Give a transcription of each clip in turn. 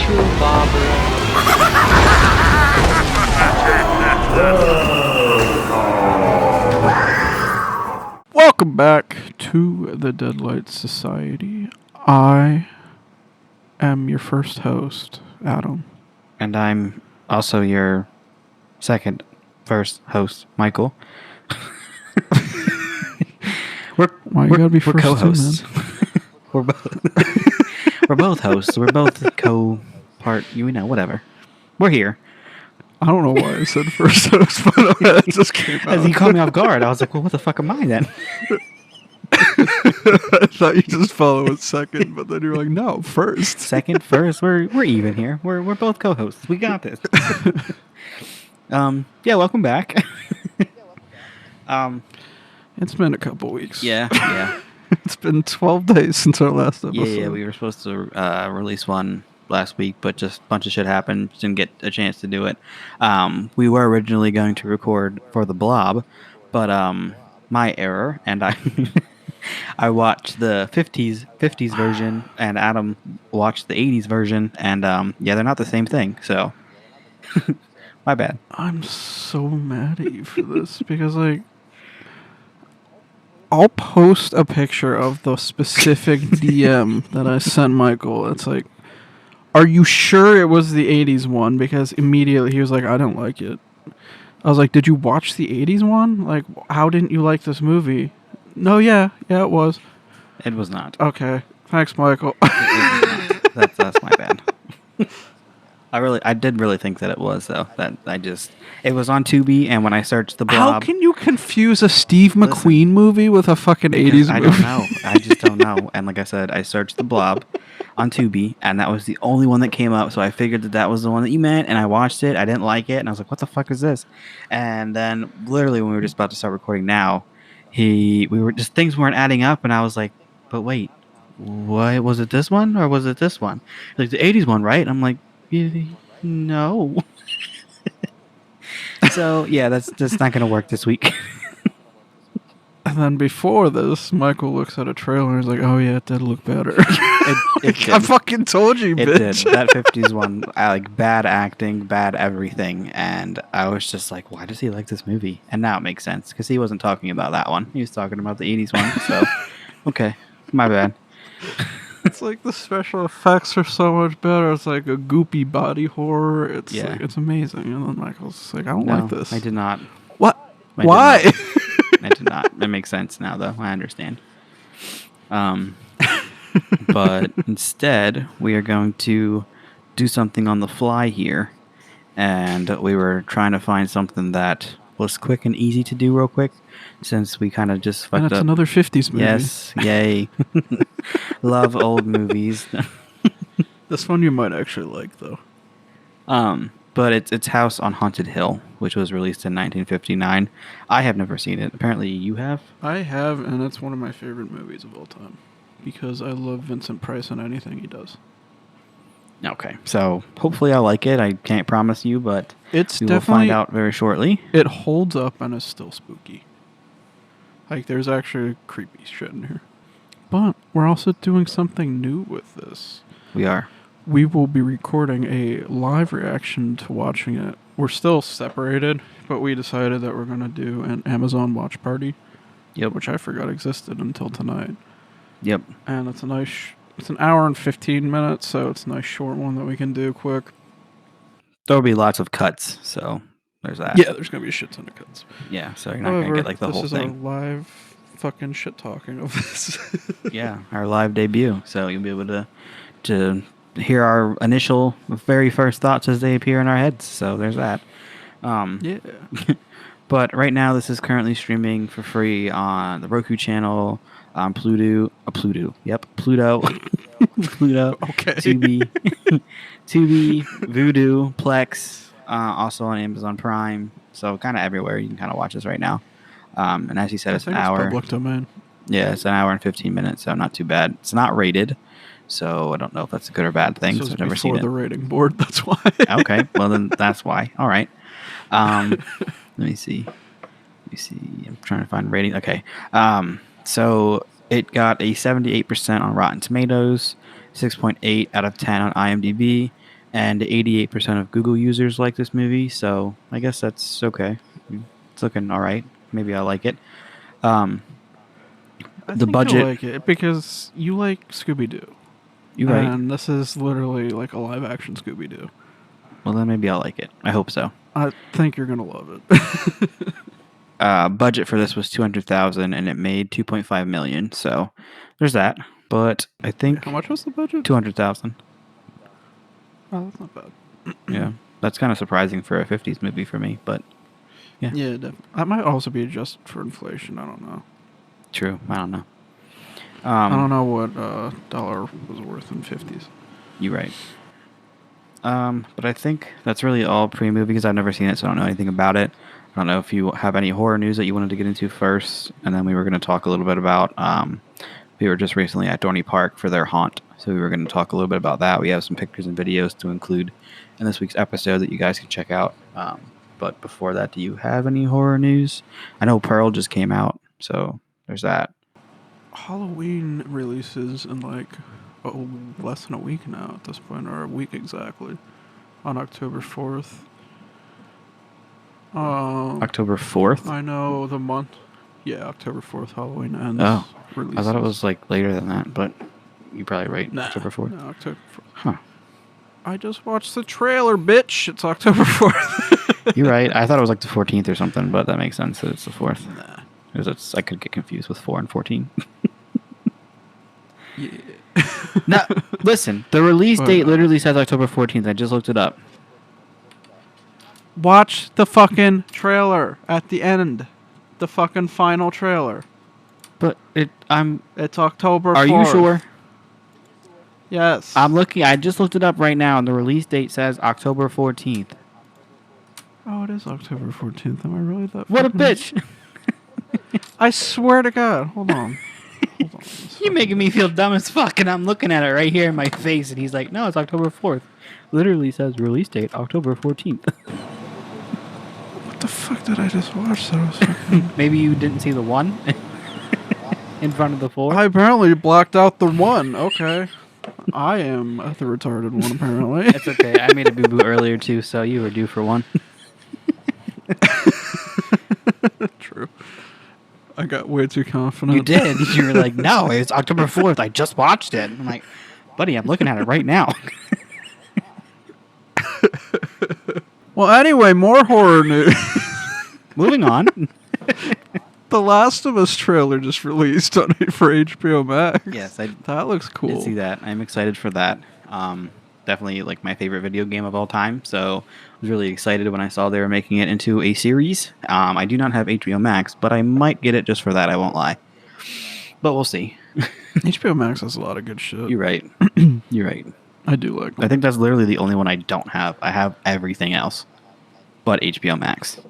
true, Barbara. Welcome back to the Deadlight Society. I am your first host, Adam. And I'm also your first host, Michael. Why you gotta be we're first co-hosts. too, we're both hosts. We're both whatever. We're here. I don't know why I said first host, but it just came out. As you caught me off guard, I was like, well, what the fuck am I then? I thought you just follow it second, but then you're like, no, first. Second, first, we're even here. We're both co-hosts. We got this. Welcome back. It's been a couple weeks. Yeah. It's been 12 days since our last episode. Yeah, we were supposed to release one last week, but just a bunch of shit happened. Just didn't get a chance to do it. We were originally going to record for the Blob, but my error, and I I watched the 50s version, and Adam watched the 80s version, and they're not the same thing, so my bad. I'm so mad at you for this because, like, I'll post a picture of the specific DM that I sent Michael. It's like, are you sure it was the 80s one? Because immediately he was like, I don't like it. I was like, did you watch the 80s one? Like, how didn't you like this movie? No, yeah, it was. It was not. Okay, thanks, Michael. That's my bad. I did really think that it was, though. It was on Tubi, and when I searched the Blob... How can you confuse a Steve McQueen movie with a fucking 80s movie? I don't know. I just don't know. And like I said, I searched the Blob on Tubi, and that was the only one that came up, so I figured that was the one that you meant, and I watched it. I didn't like it, and I was like, what the fuck is this? And then, literally, when we were just about to start recording now, things weren't adding up, and I was like, but wait, what, was it this one, or was it this one? Like, the 80s one, right? And I'm like, no. So, yeah, that's just not going to work this week. And then before this, Michael looks at a trailer and is like, oh yeah, it did look better. It did. I fucking told you, It bitch. did. That 50s one, I like bad acting, bad everything. And I was just like, why does he like this movie? And now it makes sense because he wasn't talking about that one. He was talking about the 80s one. So, okay, my bad. It's like the special effects are so much better. It's like a goopy body horror. It's like, it's amazing. And then Michael's like, I don't like this. I did not. What? Why? I did not. It makes sense now, though. I understand. But instead, we are going to do something on the fly here. And we were trying to find something that was quick and easy to do real quick, since we kind of just fucked up. And it's another 50s movie. Yes, yay. Love old movies. This one you might actually like, though. But it's House on Haunted Hill, which was released in 1959. I have never seen it. Apparently you have? I have, and it's one of my favorite movies of all time. Because I love Vincent Price and anything he does. Okay, so hopefully I'll like it. I can't promise you, but we will find out very shortly. It holds up and is still spooky. Like, there's actually creepy shit in here. But we're also doing something new with this. We are. We will be recording a live reaction to watching it. We're still separated, but we decided that we're going to do an Amazon watch party. Yep. Which I forgot existed until tonight. Yep. And it's a nice... It's an hour and 15 minutes, so it's a nice short one that we can do quick. There'll be lots of cuts, so there's that. Yeah, there's going to be a shit ton of cuts. Yeah, so you're not going to get like the whole thing. This is our live fucking shit talking of this. Yeah, our live debut. So you'll be able to hear our initial, very first thoughts as they appear in our heads. So there's that. Yeah. But right now, this is currently streaming for free on the Roku channel, on Pluto. Yep, Pluto. Pluto. Okay. Tubi, Vudu, Plex, also on Amazon Prime. So kind of everywhere you can kind of watch us right now. And as you said, it's an hour. It's public domain. Yeah, it's an hour and 15 minutes, so not too bad. It's not rated, so I don't know if that's a good or bad thing. This was I've never seen it. before the rating board, that's why. Okay, well then that's why. All right. Let me see. I'm trying to find rating. Okay. So it got a 78% on Rotten Tomatoes, 6.8 out of 10 on IMDb, and 88% of Google users like this movie. So I guess that's okay. It's looking all right. Maybe I like it. Um, I the think budget. you'll like it because you like Scooby Doo. You're right. And this is literally like a live action Scooby Doo. Well, then maybe I'll like it. I hope so. I think you're gonna love it. Budget for this was $200,000 and it made $2.5 million. So there's that. But I think How much was the budget? $200,000. Oh, that's not bad. Yeah, that's kind of surprising for a '50s movie for me. But Yeah, definitely. That might also be adjusted for inflation. I don't know. true. I don't know. I don't know what dollar was worth in 50s. You're right. But I think that's really all pre-movie because I've never seen it, so I don't know anything about it. I don't know if you have any horror news that you wanted to get into first, and then we were going to talk a little bit about. We were just recently at Dorney Park for their haunt, so we were going to talk a little bit about that. We have some pictures and videos to include in this week's episode that you guys can check out. But before that, do you have any horror news? I know Pearl just came out, so there's that. Halloween releases in like less than a week now at this point, or a week exactly, on October 4th. October 4th? I know the month. Yeah, October 4th, Halloween ends. Oh, releases. I thought it was like later than that, but you're probably right. Nah, October 4th? No, October 4th. Huh. I just watched the trailer, bitch. It's October 4th. You're right. I thought it was like the 14th or something, but that makes sense that it's the 4th. Nah. Because I could get confused with 4 and 14. Yeah. No, listen. The release What? date literally says October 14th. I just looked it up. Watch the fucking trailer at the end. The fucking final trailer. But It's October 4th. Are you sure? Yes. I'm looking. I just looked it up right now, and the release date says October 14th. Oh, it is October 14th. Am I really that What a fucking- bitch! I swear to God. Hold on. You're making me feel dumb as fuck, and I'm looking at it right here in my face, and he's like, "No, it's October 4th." Literally says release date October 14th. What the fuck did I just watch? That was fucking... Maybe you didn't see the 1 in front of the 4. I apparently blacked out the 1. Okay. I am the retarded one, apparently. It's okay. I made a boo-boo earlier, too, so you were due for one. True. I got way too confident. You did. You were like, no, it's October 4th. I just watched it. I'm like, buddy, I'm looking at it right now. Well, anyway, more horror news. Moving on. The Last of Us trailer just released for HBO Max. Yes, I That looks cool. did see that. I'm excited for that. Definitely like my favorite video game of all time. So I was really excited when I saw they were making it into a series. I do not have HBO Max, but I might get it just for that. I won't lie. But we'll see. HBO Max has a lot of good shit. You're right. You're right. I do like them. I think that's literally the only one I don't have. I have everything else but HBO Max.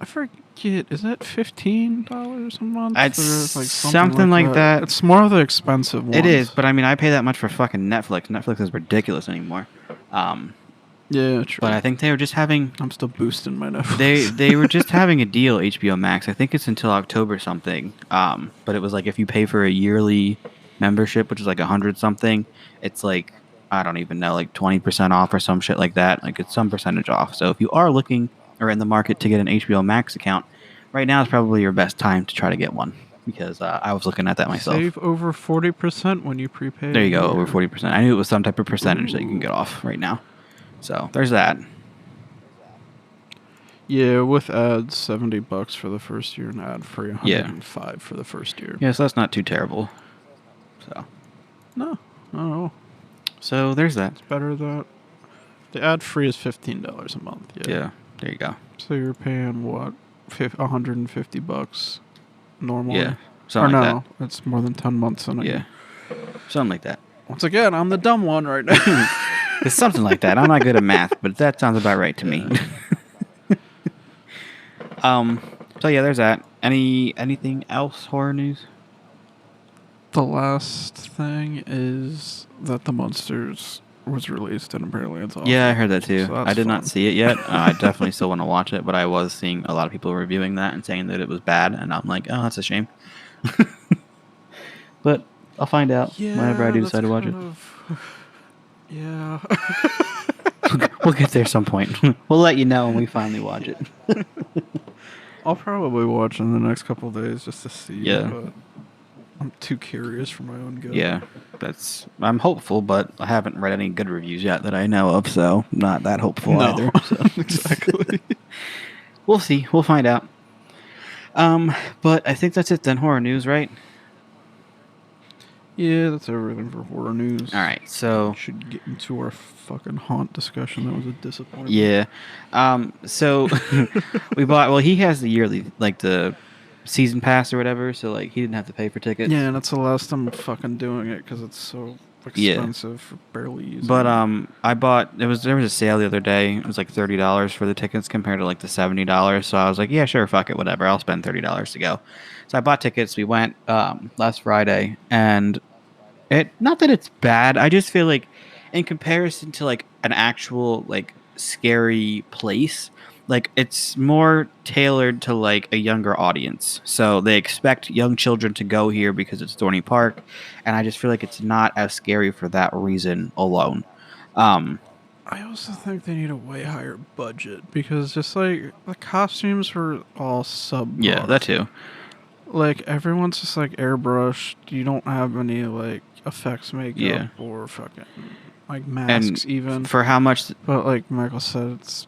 I forget. Is that $15 a month? It's Or something like that. It's more of the expensive ones. It is, but I mean, I pay that much for fucking Netflix. Netflix is ridiculous anymore. Yeah, true. But I think they were just having I'm still boosting my Netflix. they were just having a deal, HBO Max. I think it's until October something. But it was like if you pay for a yearly membership, which is like 100 something, it's like I don't even know, like 20% off or some shit like that. Like it's some percentage off. So if you are looking or in the market to get an HBO Max account, right now is probably your best time to try to get one because I was looking at that myself. Save over 40% when you prepay. There you go, over 40%. I knew it was some type of percentage that you can get off right now. So there's that. Yeah, with ads, $70 for the first year, and ad free, $105 for the first year. Yeah, so that's not too terrible. So No. So there's that. It's better that the ad free is $15 a month. Yeah, there you go. So you're paying what, $150 normally? Yeah, something or like no, it's more than 10 months in that. a Yeah, something like that. Once again, I'm the dumb one right now. It's something like that. I'm not good at math, but that sounds about right to me. So yeah, there's that. Anything else horror news? The last thing is that The Monsters was released, and apparently it's awesome. Yeah, I heard that too. So that's I did fun. not see it yet. I definitely still want to watch it, but I was seeing a lot of people reviewing that and saying that it was bad, and I'm like, oh, that's a shame. But I'll find out whenever I do decide to watch it. Yeah. We'll get there some point. We'll let you know when we finally watch it. I'll probably watch in the next couple of days just to see. Yeah. But I'm too curious for my own good. Yeah, I'm hopeful, but I haven't read any good reviews yet that I know of, so not that hopeful No. either. So. Exactly. We'll see. We'll find out. But I think that's it then. Horror news, right? Yeah, that's everything for horror news. All right. So We should get into our fucking haunt discussion. That was a disappointment. yeah. So we bought. Well, he has the yearly, like the season pass or whatever. So like he didn't have to pay for tickets. Yeah, and it's the last time fucking doing it because it's so expensive for barely using. But it. I bought. There was a sale the other day. It was like $30 for the tickets compared to like the $70. So I was like, yeah, sure, fuck it, whatever. I'll spend $30 to go. So I bought tickets. We went last Friday, and not that it's bad. I just feel like in comparison to like an actual like scary place, like it's more tailored to like a younger audience. So they expect young children to go here because it's Thorny Park, and I just feel like it's not as scary for that reason alone. I also think they need a way higher budget because just like the costumes were all sub. Yeah, that too. Like everyone's just like airbrushed. You don't have any like effects makeup Yeah. or fucking like masks And even. for how much? But like Michael said, it's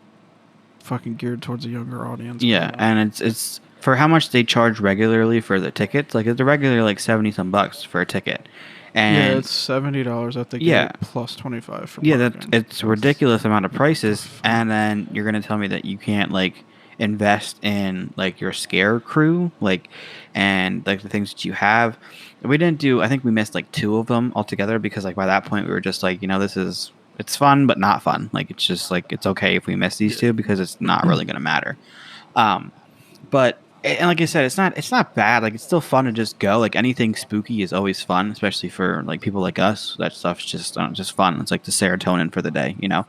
fucking geared towards a younger audience. Yeah, and it's for how much they charge regularly for the tickets. Like it's a regular like 70 some bucks for a ticket. And yeah, it's $70 at the gate Yeah. plus 25 for yeah, parking. it's a ridiculous amount of prices, and then you're gonna tell me that you can't like invest in like your scare crew, like and like the things that you have. We didn't do. I think we missed like 2 of them altogether because like by that point we were just like, it's fun but not fun. Like it's just like it's okay if we miss these 2 because it's not really gonna matter. But and like I said, it's not bad. Like it's still fun to just go. Like anything spooky is always fun, especially for like people like us. That stuff's just fun. It's like the serotonin for the day, you know.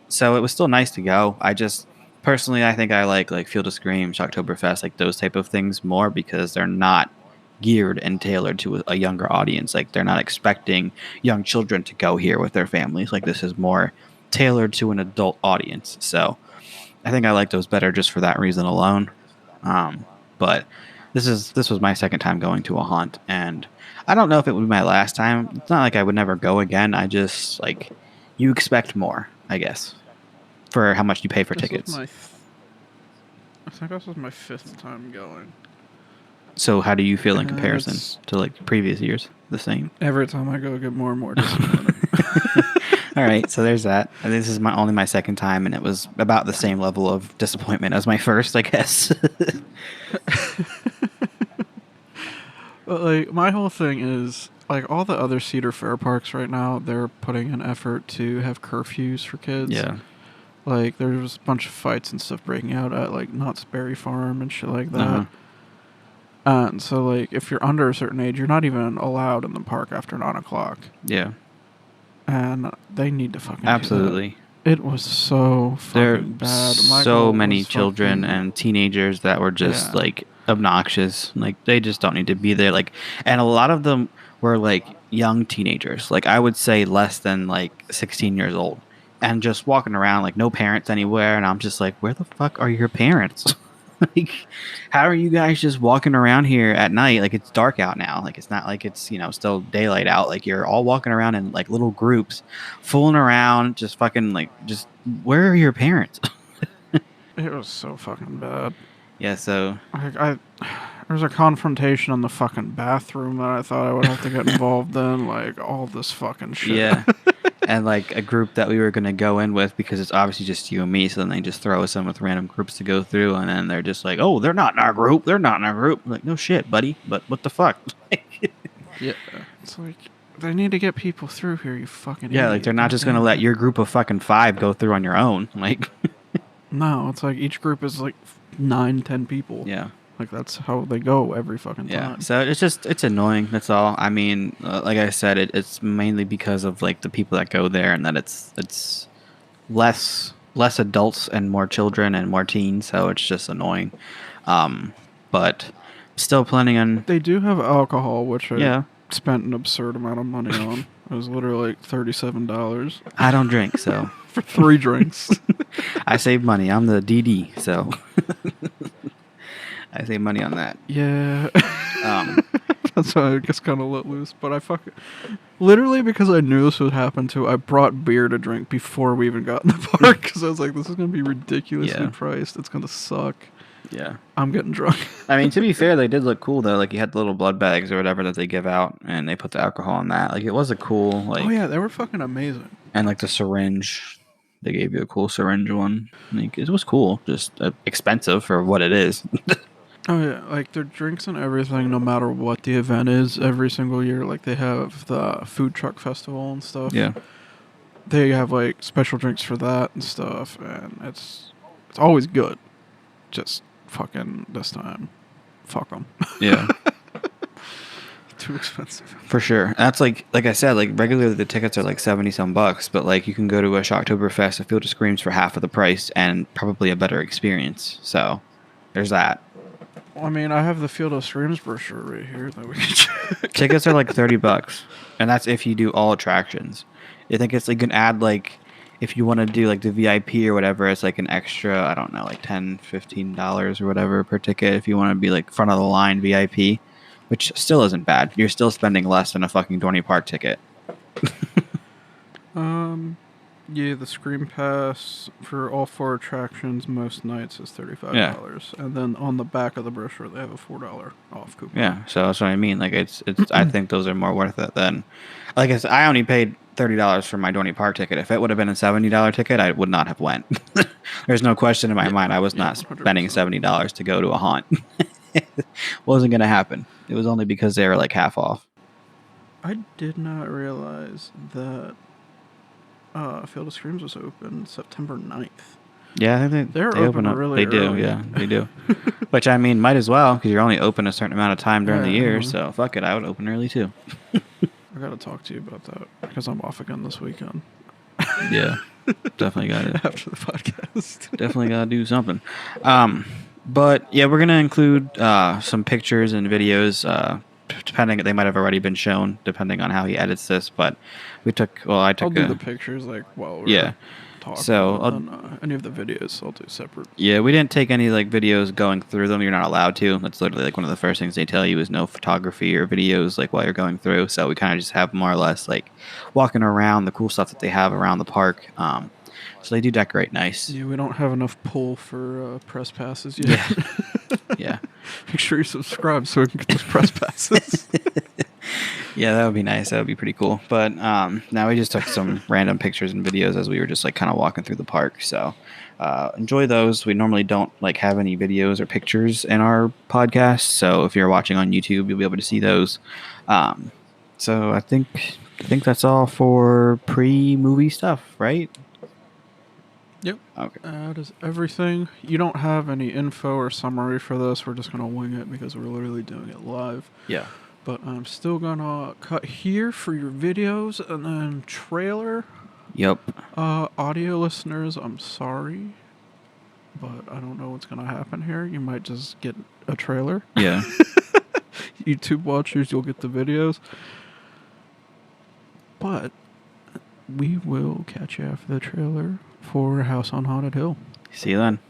So it was still nice to go. I just personally, I think I like Field of Scream, Shocktoberfest, like those type of things more because they're not geared and tailored to a younger audience. Like they're not expecting young children to go here with their families. Like this is more tailored to an adult audience. So I think I like those better just for that reason alone. But this was my second time going to a haunt, and I don't know if it would be my last time. It's not like I would never go again. I just like you expect more, I guess, for how much you pay for tickets. I think this was my 5th time going. So how do you feel in It's- comparison to like previous years? The same. Every time I go, I get more and more disappointed. All right, so there's that. And this is only my second time, and it was about the same level of disappointment as my first, I guess. But like my whole thing is like all the other Cedar Fair parks right now, they're putting an effort to have curfews for kids. Yeah. Like there was a bunch of fights and stuff breaking out at like Knott's Berry Farm and shit like that. Uh-huh. And so like if you're under a certain age, you're not even allowed in the park after 9:00. Yeah. And they need to fucking do Absolutely. that. It was so There fucking are bad. so Michael many was children fucking- and teenagers that were just Yeah. like obnoxious. Like they just don't need to be there. Like, and a lot of them were like young teenagers. Like I would say less than like 16 years old, and just walking around like no parents anywhere. And I'm just like, where the fuck are your parents? Like, how are you guys just walking around here at night? Like it's dark out now. Like it's not like it's still daylight out. Like you're all walking around in like little groups, fooling around, just fucking like just. Where are your parents? It was so fucking bad. Yeah. So Like there was a confrontation in the fucking bathroom that I thought I would have to get involved in. Like all this fucking shit. yeah. And like a group that we were gonna go in with because it's obviously just you and me. So then they just throw us in with random groups to go through, and then they're just like, "Oh, they're not in our group. They're not in our group." I'm like, no shit, buddy. But what the fuck? Yeah. It's like they need to get people through here. You fucking Yeah, like idiot. they're not just gonna let your group of fucking 5 go through on your own. Like, No, it's like each group is like 9-10 people. yeah. Like that's how they go every fucking Yeah, time. so it's annoying. That's all. I mean, like I said, it's mainly because of like the people that go there, and that it's less adults and more children and more teens. So it's just annoying. But still planning on. They do have alcohol, which I Yeah, spent an absurd amount of money on. It was literally like $37 I don't drink, so for 3 drinks. I save money. I'm the DD, so I save money on that. Yeah. Um, That's why I just kind of let loose. But I fucking... Literally, because I knew this would happen too, I brought beer to drink before we even got in the park. Because I was like, this is going to be ridiculously Yeah. priced. It's going to suck. yeah. I'm getting drunk. I mean, to be fair, they did look cool though. Like you had the little blood bags or whatever that they give out, and they put the alcohol in that. Like it was a cool like. Oh yeah, they were fucking amazing. And like the syringe, they gave you a cool syringe one. Like it was cool, just expensive for what it is. Oh yeah, like their drinks and everything, no matter what the event is, every single year. Like they have the food truck festival and stuff. Yeah. They have like special drinks for that and stuff, and it's always good. Just fucking this time, fuck them. Yeah. Too expensive. For sure. That's like I said, like regularly the tickets are like $70 some, but like you can go to a Shocktoberfest, a Field of Screams for half of the price and probably a better experience. So there's that. Well, I mean, I have the Field of Screams brochure right here that we can check. Tickets are like $30, and that's if you do all attractions. I think it's like you can add like if you want to do like the VIP or whatever, it's like an extra, I don't know, like $10, $15 or whatever per ticket if you want to be like front of the line VIP, which still isn't bad. You're still spending less than a fucking Dorney Park ticket. Yeah, the Scream Pass for all 4 attractions most nights is $35. Yeah. And then on the back of the brochure, they have a $4 off coupon. Yeah, so that's what I mean. Like it's I think those are more worth it than, like I said, I only paid $30 for my Dorney Park ticket. If it would have been a $70 ticket, I would not have went. There's no question in my mind. I was not 100%. spending $70 to go to a haunt. Wasn't gonna happen. It was only because they were like half off. I did not realize that Field of Screams was open September 9th. Yeah, I think They're they open open up. really They do, early. yeah, they do. Which I mean, might as well because you're only open a certain amount of time during the Yeah, year. I know. So fuck it, I would open early too. I gotta talk to you about that because I'm off again this weekend Yeah, definitely got it. after the podcast. Definitely gotta do something. But yeah, we're gonna include some pictures and videos. Depending, they might have already been shown, depending on how he edits this. But we took. Well, I took. I'll do the pictures like while we're Yeah. talking. So, and then, any of the videos I'll do separate. Yeah, we didn't take any like videos going through them. You're not allowed to. That's literally like one of the first things they tell you is no photography or videos like while you're going through. So we kind of just have more or less like walking around the cool stuff that they have around the park. So they do decorate nice. Yeah, we don't have enough pull for press passes yet. Yeah. Make sure you subscribe so we can get those press passes. Yeah, that would be nice. That would be pretty cool. But now we just took some random pictures and videos as we were just like kind of walking through the park. So enjoy those. We normally don't like have any videos or pictures in our podcast. So if you're watching on YouTube, you'll be able to see those. So I think that's all for pre-movie stuff, right? Yep. Okay. That is everything. You don't have any info or summary for this. We're just going to wing it because we're literally doing it live. Yeah. But I'm still going to cut here for your videos and then trailer. Yep. Audio listeners, I'm sorry. But I don't know what's going to happen here. You might just get a trailer. Yeah. YouTube watchers, you'll get the videos. But we will catch you after the trailer for House on Haunted Hill. See you then.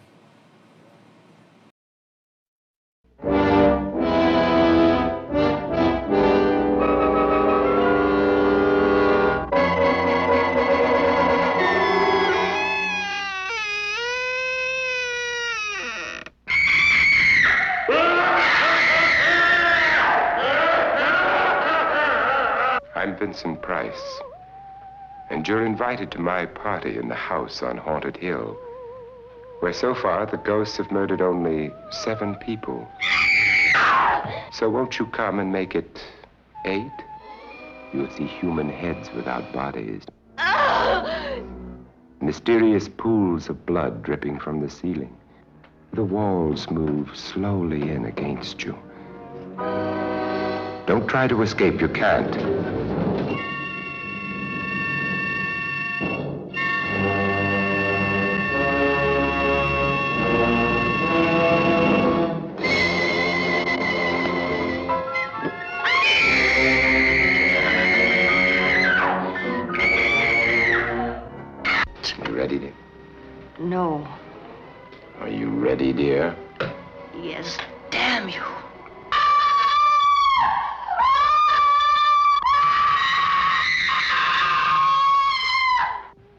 I'm Vincent Price, and you're invited to my party in the house on Haunted Hill, where so far the ghosts have murdered only 7 people. So won't you come and make it 8? You'll see human heads without bodies. Mysterious pools of blood dripping from the ceiling. The walls move slowly in against you. Don't try to escape, you can't. ready to... No. Are you ready, dear? Yes, damn you.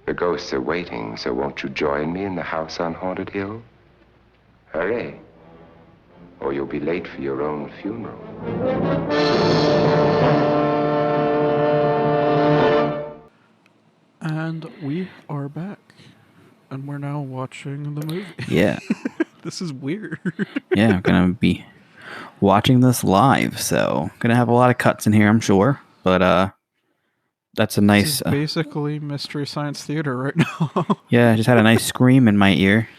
The ghosts are waiting, so won't you join me in the house on Haunted Hill? Hurry, or you'll be late for your own funeral. And we are back. And we're now watching the movie. Yeah. This is weird. Yeah, I'm going to be watching this live, so going to have a lot of cuts in here, I'm sure. But that's a This nice... is basically Mystery Science Theater right now. yeah, I just had a nice scream in my ear.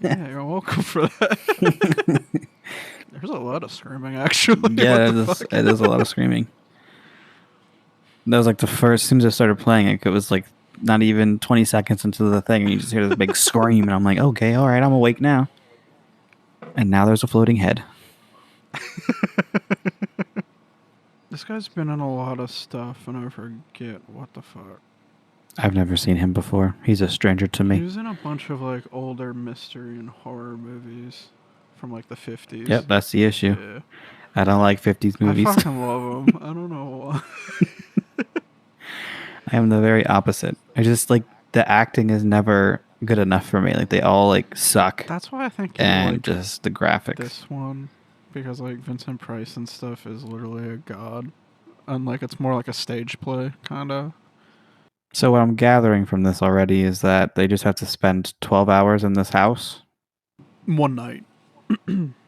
Yeah, you're welcome for that. There's a lot of screaming, actually. Yeah, What the it is a lot of screaming. That was like the first, as soon as I started playing it was like not even 20 seconds into the thing, and you just hear this big scream, and I'm like, okay, all right, I'm awake now. And now there's a floating head. This guy's been in a lot of stuff, and I forget what the fuck. I've never seen him before. He's a stranger to He me. was in a bunch of like older mystery and horror movies from like the 50s. Yep, that's the issue. Yeah. I don't like 50s movies. I fucking love them. I don't know why. I am the very opposite. I just like the acting is never good enough for me. Like they all like suck. That's why I think you and like just the graphics. this one, because like Vincent Price and stuff is literally a god, and like it's more like a stage play kind of. So what I'm gathering from this already is that they just have to spend 12 hours in this house. One night.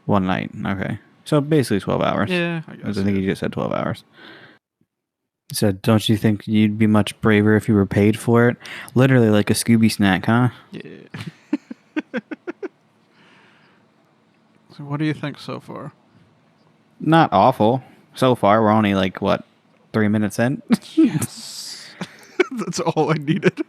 One night. Okay. So basically 12 hours. Yeah, I guess. I think you just said 12 hours. He said, don't you think you'd be much braver if you were paid for it? Literally like a Scooby snack, huh? Yeah. So what do you think so far? Not awful. So far, we're only like, what, 3 minutes in? Yes. That's all I needed.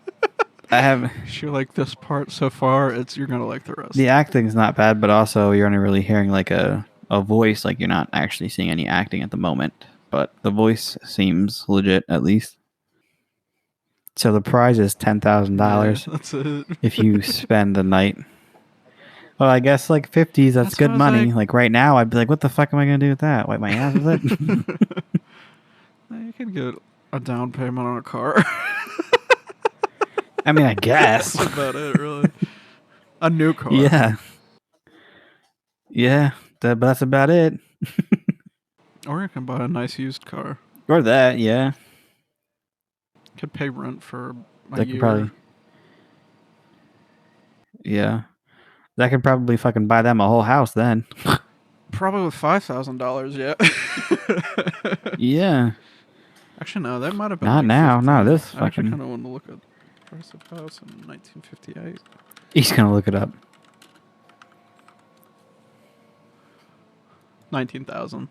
I have... If you like this part so far, you're gonna like the rest. The acting's not bad, but also you're only really hearing like a voice. Like you're not actually seeing any acting at the moment. But the voice seems legit, at least. So the prize is $10,000 that's it. if you spend the night. Well, I guess like 50s, that's good what I was money. Like right now, I'd be like, what the fuck am I going to do with that? Wipe my ass with it? You can get a down payment on a car. I mean, I guess. That's about it, really. A new car. Yeah. Yeah, but that's about it. Or you can buy a nice used car. Or that, yeah. Could pay rent for a That year. could probably... Yeah. That could probably fucking buy them a whole house then. Probably with $5,000, yeah. Yeah. Actually, no, that might have been Not like now. 50. No, this I actually fucking... kind of want to look at the price of house in 1958. He's going to look it up. 19,000.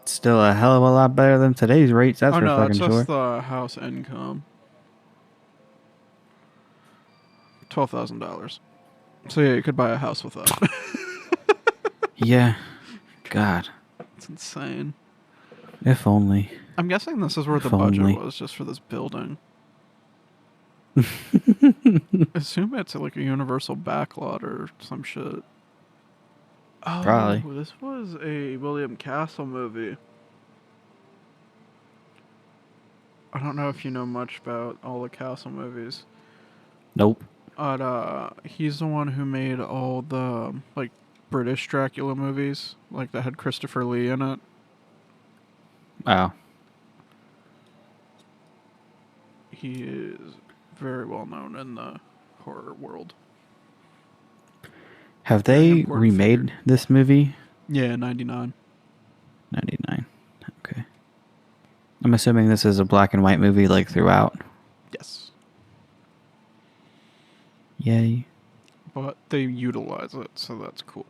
Still a hell of a lot better than today's rates, that's Oh for no, fucking that's sure. just the house income. $12,000. So yeah, you could buy a house with that. Yeah. God. It's insane. If only. I'm guessing this is where the If only. budget was, just for this building. Assume it's like a universal backlot or some shit. Oh, Probably. This was a William Castle movie. I don't know if you know much about all the Castle movies. Nope. But he's the one who made all the like British Dracula movies, like that had Christopher Lee in it. Oh. He is very well known in the horror world. Have Very they important remade figure. this movie? Yeah, 99. 99. Okay. I'm assuming this is a black and white movie like throughout. Yes. Yay. But they utilize it, so that's cool.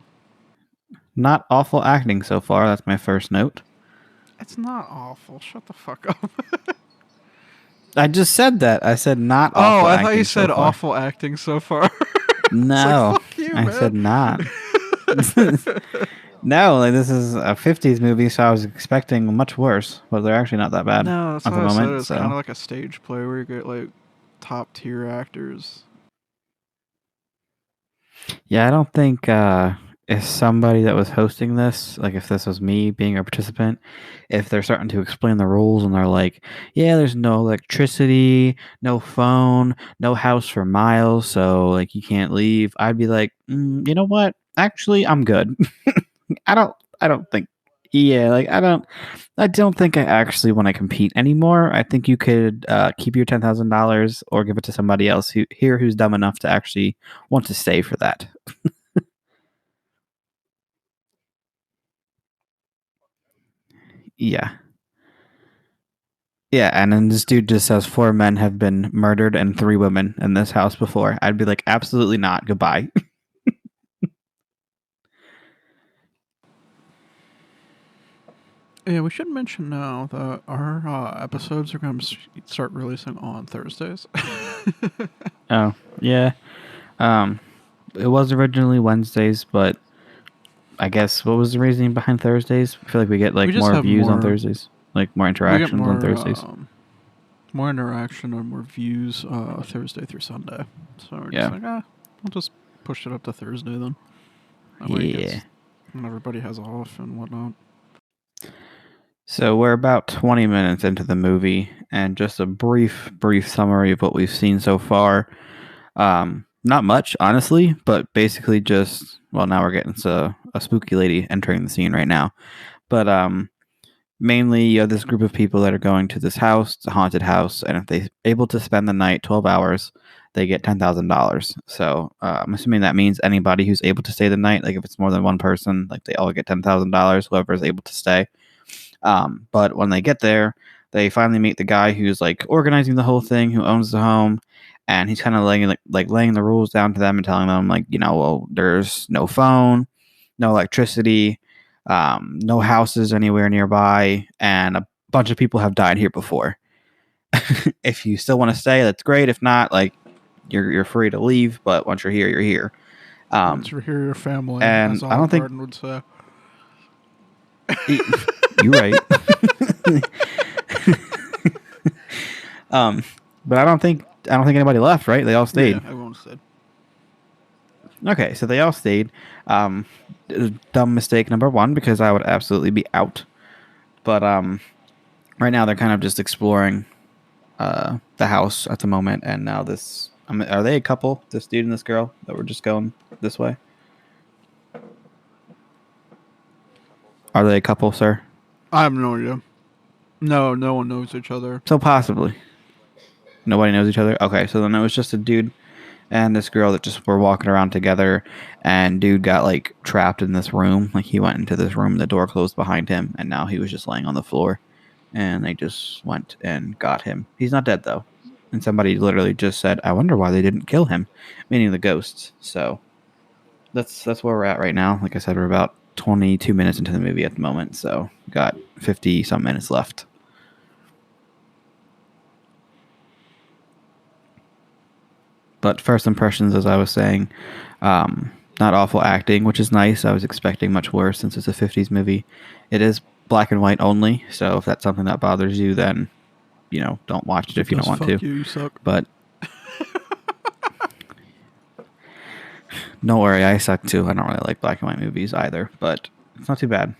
Not awful acting so far, that's my first note. It's not awful. Shut the fuck up. I just said that. I said not awful I acting thought you so said far. awful acting so far. No. It's like, fuck you, I man. said not. No, like this is a 50s movie, so I was expecting much worse, but they're actually not that bad No, that's at the what I said. moment. It's So kind of like a stage play where you get like top tier actors. Yeah, I don't think if somebody that was hosting this, like if this was me being a participant, if they're starting to explain the rules and they're like, yeah, there's no electricity, no phone, no house for miles, so like you can't leave, I'd be like, you know what? Actually, I'm good. I don't think. Yeah, like I don't think I actually want to compete anymore. I think you could keep your $10,000 or give it to somebody else who's dumb enough to actually want to stay for that. Yeah. Yeah, and then this dude just says 4 men have been murdered and 3 women in this house before. I'd be like, absolutely not. Goodbye. Yeah, we should mention now that our episodes are going to start releasing on Thursdays. Oh, yeah. It was originally Wednesdays, but I guess what was the reasoning behind Thursdays? I feel like we get We like just more have views on more- Thursdays, like more we get interactions on Thursdays. more interaction and more views Thursday through Sunday. So we're Yeah. just like, we'll just push it up to Thursday then. That way it Yeah. gets- when everybody has off and whatnot. So we're about 20 minutes into the movie, and just a brief summary of what we've seen so far. Not much, honestly, but basically just, well, now we're getting to a spooky lady entering the scene right now. But mainly you have this group of people that are going to this house, it's a haunted house, and if they're able to spend the night 12 hours, they get $10,000. So I'm assuming that means anybody who's able to stay the night, like if it's more than one person, like they all get $10,000, whoever is able to stay. But when they get there, they finally meet the guy who's like organizing the whole thing, who owns the home, and he's kind of laying the rules down to them and telling them like, well, there's no phone, no electricity, no houses anywhere nearby, and a bunch of people have died here before. If you still want to stay, that's great. If not, like you're free to leave. But once you're here, you're here. Once you're here, your family, and as I don't think- Garden would say. You're right. But I don't think anybody left, right? They all stayed. Yeah, everyone stayed. Okay, so they all stayed. Dumb mistake number one, because I would absolutely be out. But right now they're kind of just exploring the house at the moment, and now this. Are they a couple? This dude and this girl that were just going this way. Are they a couple, sir? I have no idea. No one knows each other. So possibly. Nobody knows each other? Okay, so then it was just a dude and this girl that just were walking around together, and dude got like trapped in this room. Like he went into this room, the door closed behind him, and now he was just laying on the floor, and they just went and got him. He's not dead though. And somebody literally just said, I wonder why they didn't kill him, meaning the ghosts. So that's where we're at right now. Like I said, we're about 22 minutes into the movie at the moment, so got 50 some minutes left. But first impressions, as I was saying, not awful acting, which is nice. I was expecting much worse since it's a 50s movie. It is black and white only, so if that's something that bothers you, then don't watch it if you don't want to. You suck. But don't worry, I suck too. I don't really like black and white movies either, but it's not too bad.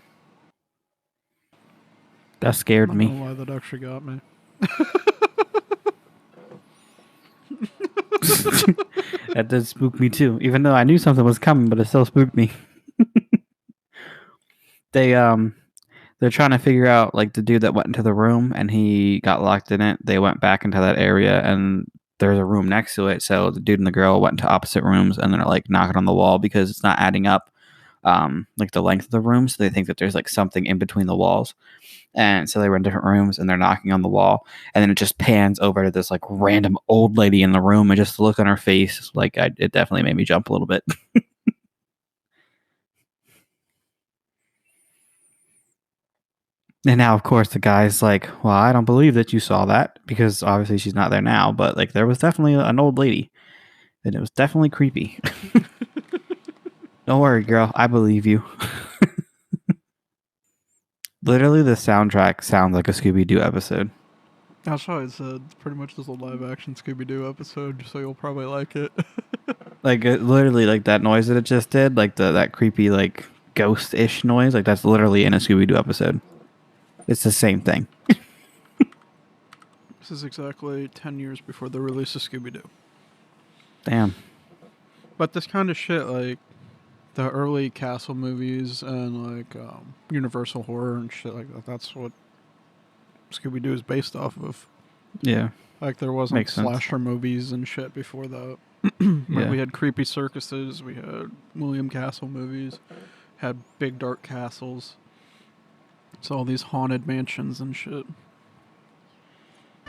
That scared I don't me. know why that actually got me. That did spook me too, even though I knew something was coming, but it still spooked me. They're trying to figure out like the dude that went into the room and he got locked in it. They went back into that area and there's a room next to it. So the dude and the girl went into opposite rooms and they're like knocking on the wall because it's not adding up, like the length of the room. So they think that there's like something in between the walls. And so they were in different rooms and they're knocking on the wall, and then it just pans over to this like random old lady in the room, and just the look on her face, like it definitely made me jump a little bit. And now, of course, the guy's like, well, I don't believe that you saw that, because obviously she's not there now, but like there was definitely an old lady, and it was definitely creepy. Don't worry, girl, I believe you. Literally, the soundtrack sounds like a Scooby Doo episode. That's why I said it's pretty much just a live action Scooby Doo episode, so you'll probably like it. Like literally, like that noise that it just did, like that creepy like ghost-ish noise, like that's literally in a Scooby Doo episode. It's the same thing. This is exactly 10 years before the release of Scooby Doo. Damn. But this kind of shit, like the early Castle movies and like Universal Horror and shit like that, that's what Scooby Doo is based off of. Yeah. Like there wasn't Makes sense. slasher movies and shit before that. Yeah. We had creepy circuses, we had William Castle movies, had big dark castles. It's all these haunted mansions and shit.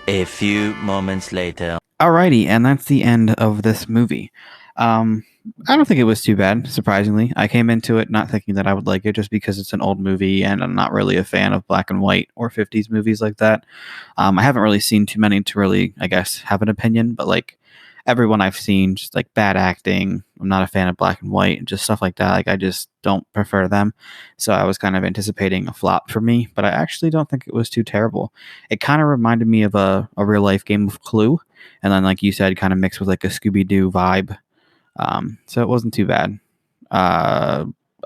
A few moments later. Alrighty, and that's the end of this movie. I don't think it was too bad, surprisingly. I came into it not thinking that I would like it just because it's an old movie and I'm not really a fan of black and white or 50s movies like that. I haven't really seen too many to really, I guess, have an opinion, but like everyone I've seen, just like bad acting. I'm not a fan of black and white and just stuff like that. Like I just don't prefer them. So I was kind of anticipating a flop for me, but I actually don't think it was too terrible. It kind of reminded me of a real life game of Clue. And then, like you said, kind of mixed with like a Scooby Doo vibe. So it wasn't too bad. I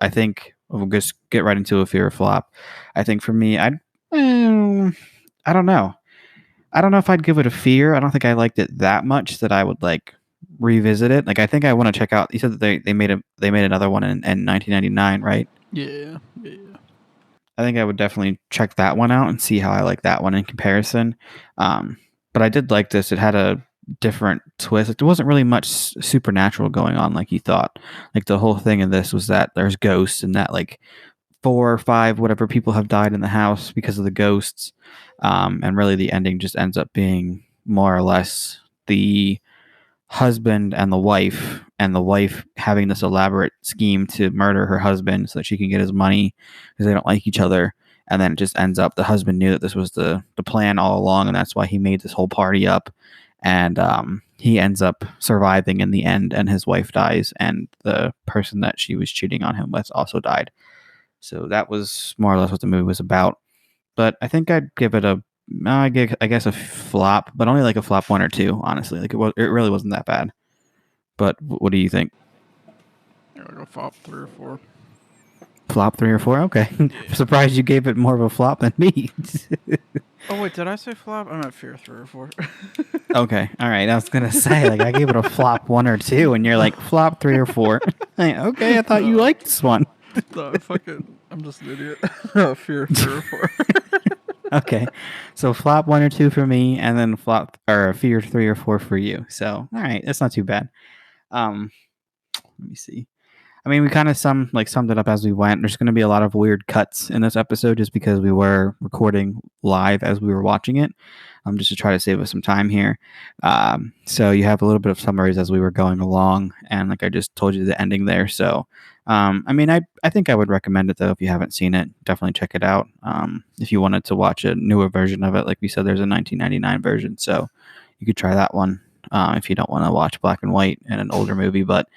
think we'll just get right into a fear or flop. I think for me, I don't know. I don't know if I'd give it a fear. I don't think I liked it that much that I would like revisit it. Like I think I want to check out. You said that they made another one in 1999, right? Yeah. I think I would definitely check that one out and see how I like that one in comparison. But I did like this. It had a different twist. There wasn't really much supernatural going on like you thought. Like the whole thing in this was that there's ghosts and that like 4 or 5 whatever people have died in the house because of the ghosts. And really the ending just ends up being more or less the husband and the wife having this elaborate scheme to murder her husband so that she can get his money because they don't like each other. And then it just ends up the husband knew that this was the plan all along, and that's why he made this whole party up. And he ends up surviving in the end, and his wife dies, and the person that she was cheating on him with also died. So that was more or less what the movie was about. But I think I'd give it I guess a flop, but only like a flop 1 or 2, honestly. Like it really wasn't that bad. But what do you think? I'll go flop 3 or 4. Flop 3 or 4? Okay. I'm surprised you gave it more of a flop than me. Oh wait, did I say flop? I meant fear 3 or 4. Okay. All right. I was going to say, like, I gave it a flop 1 or 2, and you're like, flop 3 or 4. Okay, I thought you liked this one. No, I'm just an idiot. Fear 3 or 4. Okay. So flop 1 or 2 for me, and then fear 3 or 4 for you. So, all right. That's not too bad. Let me see. I mean, we kind of summed it up as we went. There's going to be a lot of weird cuts in this episode just because we were recording live as we were watching it, just to try to save us some time here. So you have a little bit of summaries as we were going along, and like I just told you the ending there. So, I mean, I think I would recommend it though if you haven't seen it. Definitely check it out. If you wanted to watch a newer version of it, like we said, there's a 1999 version, so you could try that one if you don't want to watch black and white and an older movie, but.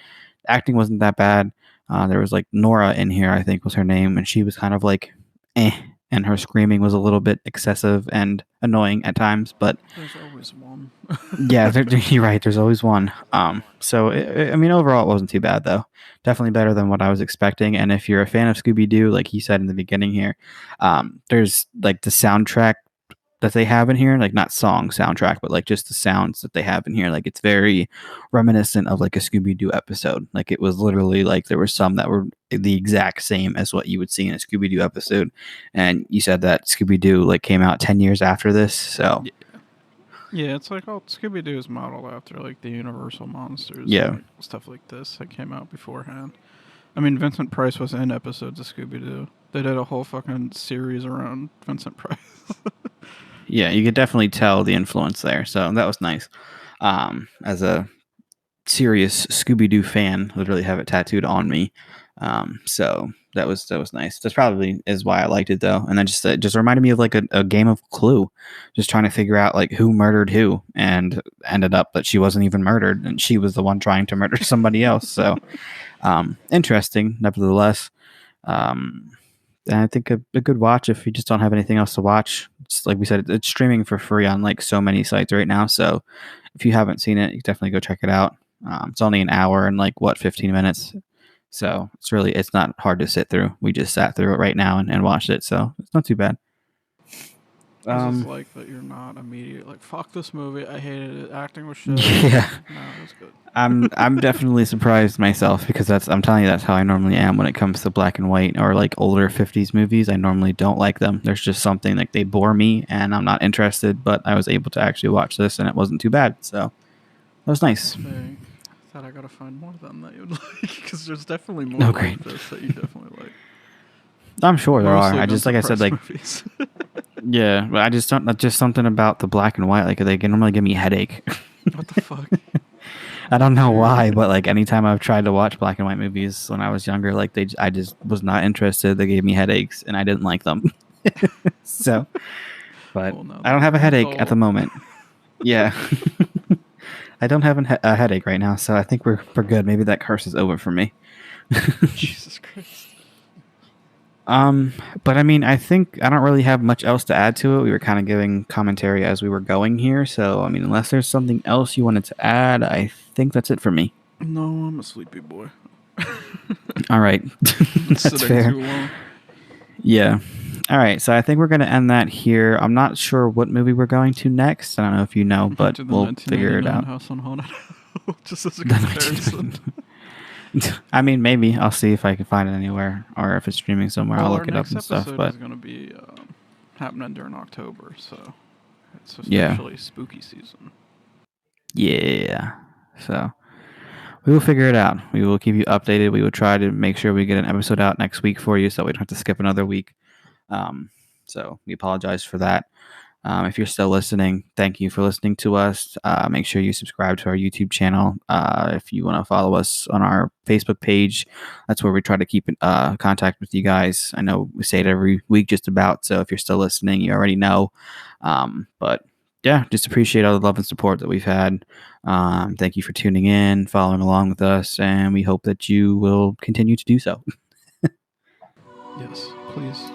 Acting wasn't that bad. There was like Nora in here, I think was her name, and she was kind of like, and her screaming was a little bit excessive and annoying at times. But there's always one. Yeah, you're right. There's always one. So I mean, overall, it wasn't too bad though. Definitely better than what I was expecting. And if you're a fan of Scooby Doo, like he said in the beginning here, there's like the soundtrack that they have in here, like not soundtrack, but like just the sounds that they have in here. Like it's very reminiscent of like a Scooby Doo episode. Like it was literally like there were some that were the exact same as what you would see in a Scooby Doo episode. And you said that Scooby Doo like came out 10 years after this. So yeah, it's like Scooby Doo is modeled after like the Universal monsters. Yeah. And stuff like this that came out beforehand. I mean, Vincent Price was in episodes of Scooby Doo. They did a whole fucking series around Vincent Price. Yeah, you could definitely tell the influence there. So that was nice. As a serious Scooby Doo fan, literally have it tattooed on me. So that was nice. That's probably is why I liked it though. And then it just reminded me of like a game of Clue, just trying to figure out like who murdered who, and ended up that she wasn't even murdered and she was the one trying to murder somebody else. So interesting, nevertheless. And I think a good watch if you just don't have anything else to watch. It's like we said, it's streaming for free on like so many sites right now. So if you haven't seen it, you definitely go check it out. It's only an hour and like 15 minutes. So it's not hard to sit through. We just sat through it right now and watched it. So it's not too bad. I just like that you're not immediate like fuck this movie. I hated it. Acting was shit. Yeah. No, it was good. I'm definitely surprised myself because I'm telling you that's how I normally am when it comes to black and white or like older 50s movies. I normally don't like them. There's just something like they bore me and I'm not interested, but I was able to actually watch this and it wasn't too bad. So that was nice. I thought I gotta find more than that you'd like because there's definitely more like this that you definitely like. I'm sure there Mostly are. I just like I said like movies. yeah, but I just don't just something about the black and white like they can normally give me a headache. What the fuck? I don't know why, but like anytime I've tried to watch black and white movies when I was younger, like I just was not interested. They gave me headaches, and I didn't like them. So, but I don't have a headache at the moment. Yeah, I don't have a headache right now, so I think we're good. Maybe that curse is over for me. Jesus Christ. But I mean, I think I don't really have much else to add to it. We were kind of giving commentary as we were going here. So, I mean, unless there's something else you wanted to add, I think that's it for me. No, I'm a sleepy boy. All right. That's fair. Too long. Yeah. All right. So I think we're going to end that here. I'm not sure what movie we're going to next. I don't know if you know, but we'll figure it out. House on Haunted Hill, just as a comparison. I mean, maybe I'll see if I can find it anywhere, or if it's streaming somewhere, I'll look it up and stuff. But it's going to be happening during October, so it's especially spooky season. Yeah. So we will figure it out. We will keep you updated. We will try to make sure we get an episode out next week for you, so we don't have to skip another week. So we apologize for that. If you're still listening, thank you for listening to us. Make sure you subscribe to our YouTube channel. If you want to follow us on our Facebook page, that's where we try to keep in contact with you guys. I know we say it every week just about, so if you're still listening, you already know. But yeah, just appreciate all the love and support that we've had. Thank you for tuning in, following along with us, and we hope that you will continue to do so. Yes, please.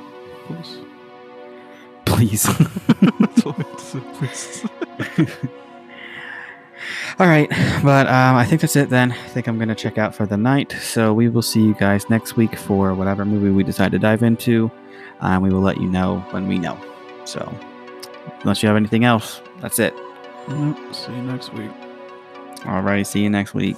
Please. That's all I have to say, please. All right, but I think that's it then. I think I'm going to check out for the night. So we will see you guys next week for whatever movie we decide to dive into. We will let you know when we know. So unless you have anything else, that's it. Nope. See you next week. All right, see you next week.